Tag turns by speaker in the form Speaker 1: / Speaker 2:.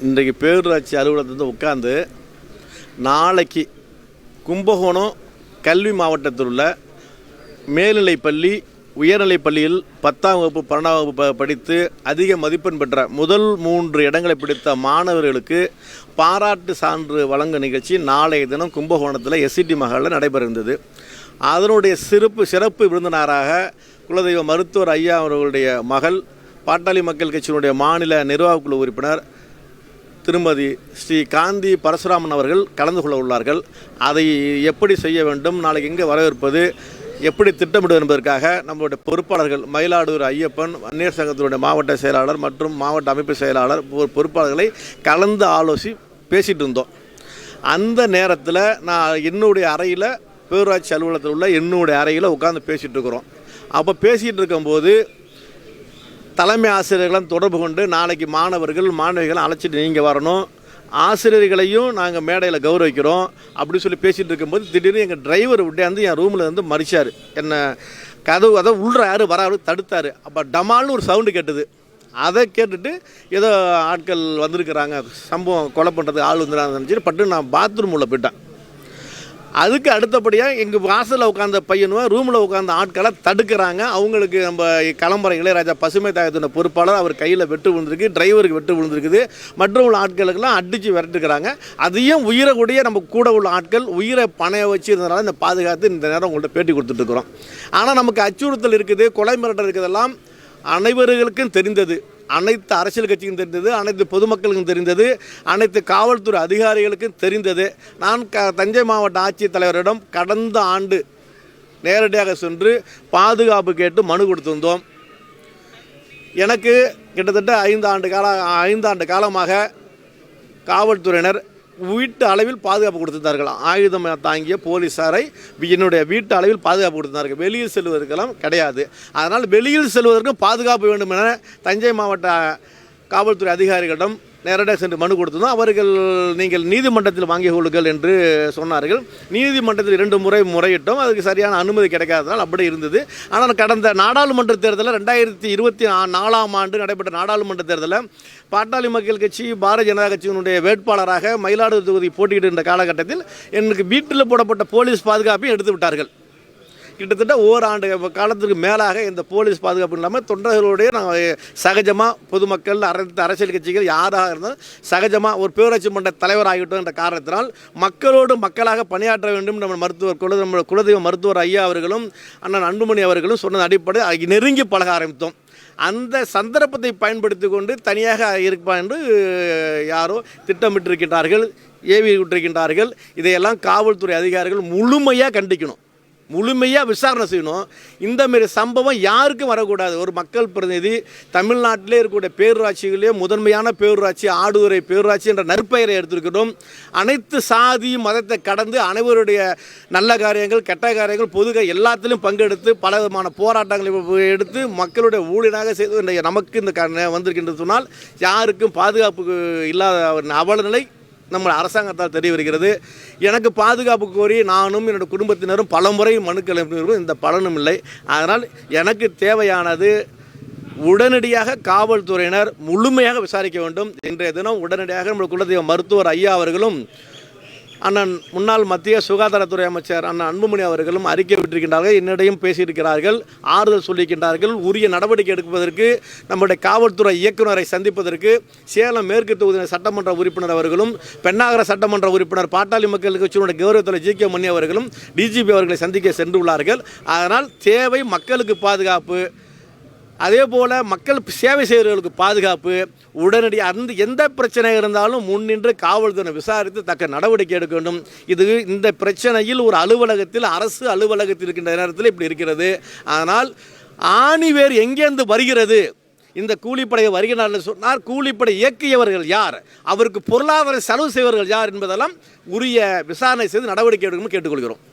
Speaker 1: இன்றைக்கு பேரூராட்சி அலுவலகத்தில் உட்காந்து நாளைக்கு கும்பகோணம் கல்வி மாவட்டத்தில் உள்ள மேல்நிலைப்பள்ளி உயர்நிலைப் பள்ளியில் 10ஆம் வகுப்பு 12ஆம் வகுப்பு படித்து அதிக மதிப்பெண் பெற்ற முதல் 3 இடங்களை பிடித்த மாணவர்களுக்கு பாராட்டு சான்று வழங்கும் நிகழ்ச்சி நாளைய தினம் கும்பகோணத்தில் எஸ்சிடி மஹாலில் நடைபெற இருந்தது. அதனுடைய சிறப்பு விருந்தினராக குலதெய்வ மருத்துவர் ஐயா அவர்களுடைய மகள் பாட்டாளி மக்கள் கட்சியினுடைய மாநில நிர்வாகக்குழு உறுப்பினர் திருமதி ஸ்ரீ காந்தி பரசுராமன் அவர்கள் கலந்து கொள்ள உள்ளார்கள். அதை எப்படி செய்ய வேண்டும், நாளைக்கு எங்கே வரவேற்பது, எப்படி திட்டமிடுவது என்பதற்காக நம்மளுடைய பொறுப்பாளர்கள் மயிலாடுதுறை ஐயப்பன் வன்னியர் சங்கத்தினுடைய மாவட்ட செயலாளர் மற்றும் மாவட்ட அமைப்பு செயலாளர் பொறுப்பாளர்களை கலந்து ஆலோசி பேசிகிட்டு இருந்தோம். அந்த நேரத்தில் நான் என்னுடைய அறையில் பேரூராட்சி அலுவலகத்தில் உள்ள என்னுடைய அறையில் உட்காந்து பேசிகிட்டு இருக்கிறோம். அப்போ பேசிகிட்டு இருக்கும்போது தலைமை ஆசிரியர்களும் தொடர்பு கொண்டு நாளைக்கு மாணவிகளை அழைச்சிட்டு நீங்கள் வரணும், ஆசிரியர்களையும் நாங்கள் மேடையில் கௌரவிக்கிறோம் அப்படி சொல்லி பேசிகிட்டு இருக்கும்போது திடீர்னு எங்கள் டிரைவர் விட்டாந்து என் ரூமில் வந்து மறிச்சார். என்னை கதவு அதை உள்ற யார் வராது தடுத்தார். அப்போ டமால்னு ஒரு சவுண்டு கேட்டுது. அதை கேட்டுட்டு ஏதோ ஆட்கள் வந்திருக்கிறாங்க, சம்பவம் கொலை பண்ணுறதுக்கு ஆள் வந்துடுறாங்கன்னு நினச்சிட்டு பட்டு நான் பாத்ரூம் உள்ள போயிட்டேன். அதுக்கு அடுத்தபடியாக எங்கள் வாசலில் உட்காந்த பையனும் ரூமில் உட்காந்த ஆட்களை தடுக்கிறாங்க. அவங்களுக்கு நம்ம கிளம்புற இளையராஜா பசுமை தாயத்தின பொறுப்பாளர் அவர் கையில் வெட்டு விழுந்திருக்கு, டிரைவருக்கு வெட்டு விழுந்திருக்குது, மற்ற உள்ள ஆட்களுக்கெல்லாம் அடித்து விரட்டுக்கிறாங்க. அதையும் உயிரை கூடிய நம்ம கூட உள்ள ஆட்கள் உயிரை பணைய வச்சுருந்தனால இந்த பாதுகாத்து இந்த நேரம் உங்கள்கிட்ட பேட்டி கொடுத்துட்ருக்குறோம். ஆனால் நமக்கு அச்சுறுத்தல் இருக்குது, கொலை மிரட்டல் இருக்குதெல்லாம் அனைவர்களுக்கும் தெரிந்தது. அனைத்து அரசியல் கட்சிக்கும் தெரிந்தது, அனைத்து பொதுமக்களுக்கும் தெரிந்தது, அனைத்து காவல்துறை அதிகாரிகளுக்கும் தெரிந்தது. நான் தஞ்சை மாவட்ட ஆட்சித்தலைவரிடம் கடந்த ஆண்டு நேரடியாக சென்று பாதுகாப்பு கேட்டு மனு கொடுத்திருந்தோம். எனக்கு கிட்டத்தட்ட 5 ஆண்டு காலமாக காவல்துறையினர் வீட்டு அளவில் பாதுகாப்பு கொடுத்திருந்தார்கள். ஆயுதம் தாங்கிய போலீஸாரை என்னுடைய வீட்டு அளவில் பாதுகாப்பு கொடுத்திருந்தார்கள். வெளியில் செல்வதற்கெல்லாம் கிடையாது. அதனால் வெளியில் செல்வதற்கும் பாதுகாப்பு வேண்டும் என தஞ்சை மாவட்ட காவல்துறை அதிகாரிகளிடம் நேரடியாக சென்று மனு கொடுத்ததும் அவர்கள் நீங்கள் நீதிமன்றத்தில் வாங்கிக் கொள்ளுங்கள் என்று சொன்னார்கள். நீதிமன்றத்தில் 2 முறை முறையிட்டோம். அதுக்கு சரியான அனுமதி கிடைக்காததால் அப்படி இருந்தது. ஆனால் கடந்த நாடாளுமன்ற தேர்தலில் 2024ஆம் ஆண்டு நடைபெற்ற நாடாளுமன்ற தேர்தலில் பாட்டாளி மக்கள் கட்சி பாரதிய ஜனதா கட்சியினுடைய வேட்பாளராக மயிலாடுதுறை தொகுதி போட்டியிடுகின்ற காலகட்டத்தில் எனக்கு வீட்டில் போடப்பட்ட போலீஸ் பாதுகாப்பையும் எடுத்து விட்டார்கள். கிட்டத்தட்ட ஓராண்டு காலத்துக்கு மேலாக இந்த போலீஸ் பாதுகாப்பு இல்லாமல் தொண்டர்களுடைய நாங்கள் சகஜமாக பொதுமக்கள் அரசியல் கட்சிகள் யாராக இருந்தாலும் சகஜமாக ஒரு பேரூராட்சி மன்ற தலைவர் ஆகிவிட்டோம் என்ற காரணத்தினால் மக்களோடு மக்களாக பணியாற்ற வேண்டும் நம்ம குலதெய்வ மருத்துவர் ஐயா அவர்களும் அண்ணன் அன்புமணி அவர்களும் சொன்னது அடிப்படை நெருங்கி பழக ஆரம்பித்தோம். அந்த சந்தர்ப்பத்தை பயன்படுத்தி கொண்டு தனியாக இருப்பான் என்று யாரோ திட்டமிட்டிருக்கின்றார்கள், ஏவி விட்டிருக்கின்றார்கள். இதையெல்லாம் காவல்துறை அதிகாரிகள் முழுமையாக கண்டிக்கணும், முழுமையாக விசாரணை செய்யணும். இந்தமாரி சம்பவம் யாருக்கும் வரக்கூடாது. ஒரு மக்கள் பிரதிநிதி தமிழ்நாட்டிலே இருக்கக்கூடிய பேரூராட்சிகளே முதன்மையான பேரூராட்சி ஆடுதுறை பேரூராட்சி என்ற நற்பெயரை எடுத்திருக்கிறோம். அனைத்து சாதி மதத்தை கடந்து அனைவருடைய நல்ல காரியங்கள் கெட்ட காரியங்கள் பொதுக எல்லாத்திலும் பங்கெடுத்து பல விதமான போராட்டங்களை எடுத்து மக்களுடைய ஊழியராக செய்து நமக்கு இந்த வந்திருக்கின்றது சொன்னால் யாருக்கும் பாதுகாப்பு இல்லாத அவலநிலை நம்ம அரசாங்கத்தால் தெரிய வருகிறது. எனக்கு பாதுகாப்பு கோரி நானும் என்னோடய குடும்பத்தினரும் பல முறை மனுக்கள் எழுப்பியிருக்கிறோம், இந்த பலனும் இல்லை. அதனால் எனக்கு தேவையானது உடனடியாக காவல்துறையினர் முழுமையாக விசாரிக்க வேண்டும். இன்றைய தினம் உடனடியாக நம்முடைய குலதெய்வ மருத்துவர் ஐயா அவர்களும் அண்ணன் முன்னாள் மத்திய சுகாதாரத்துறை அமைச்சர் அண்ணன் அன்புமணி அவர்களும் அறிக்கை விட்டிருக்கின்றார்கள், என்னிடையும் பேசியிருக்கிறார்கள், ஆறுதல் சொல்லியிருக்கின்றார்கள். உரிய நடவடிக்கை எடுப்பதற்கு நம்முடைய காவல்துறை இயக்குநரை சந்திப்பதற்கு சேலம் மேற்கு தொகுதி சட்டமன்ற உறுப்பினர் அவர்களும் பெண்ணாகர சட்டமன்ற உறுப்பினர் பாட்டாளி மக்கள் கட்சியினுடைய கௌரவ ஜி.கே. மணி அவர்களும் டிஜிபி அவர்களை சந்திக்க சென்றுள்ளார்கள். அதனால் தேவை மக்களுக்கு பாதுகாப்பு, அதே போல் மக்கள் சேவை செய்கிறவர்களுக்கு பாதுகாப்பு. உடனடியாக எந்த பிரச்சனை இருந்தாலும் முன்னின்று காவல்துறை விசாரித்து தக்க நடவடிக்கை எடுக்க வேண்டும். இந்த பிரச்சனையில் ஒரு அலுவலகத்தில் அரசு அலுவலகத்தில் இருக்கின்ற நேரத்தில் இப்படி இருக்கிறது. ஆனால் ஆணிவேர் எங்கேருந்து வருகிறது? இந்த கூலிப்படையை வருகிறார்கள் சொன்னார். கூலிப்படை இயக்கியவர்கள் யார், அவருக்கு பொருளாதார செலவு செய்வர்கள் யார் என்பதெல்லாம் உரிய விசாரணை செய்து நடவடிக்கை எடுக்கணும்னு கேட்டுக்கொள்கிறோம்.